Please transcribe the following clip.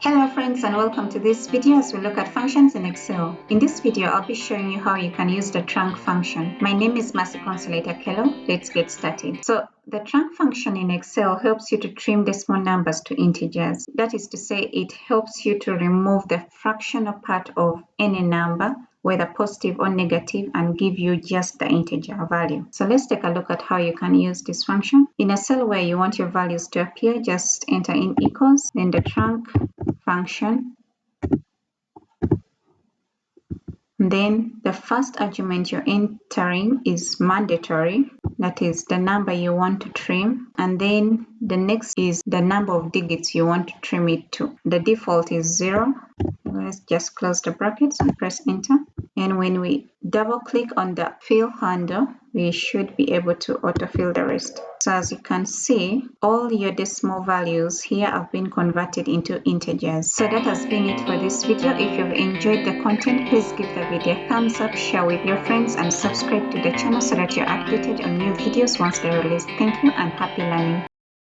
Hello friends, and welcome to this video as we look at functions in Excel. In this video, I'll be showing you how you can use the TRUNC function. My name is Mercy Consolator Kello. Let's get started. So the TRUNC function in Excel helps you to trim decimal numbers to integers. That is to say, it helps you to remove the fractional part of any number, whether positive or negative, and give you just the integer value. So let's take a look at how you can use this function. In a cell where you want your values to appear, just enter in equals, then the TRUNC function. Then the first argument you're entering is mandatory, that is the number you want to trim, and then the next is the number of digits you want to trim it to. The default is 0. Let's just close the brackets and press enter. And when we double click on the fill handle, we should be able to autofill the rest. So as you can see, all your decimal values here have been converted into integers. So that has been it for this video. If you've enjoyed the content, please give the video a thumbs up, share with your friends, and subscribe to the channel so that you're updated on new videos once they're released. Thank you and happy learning.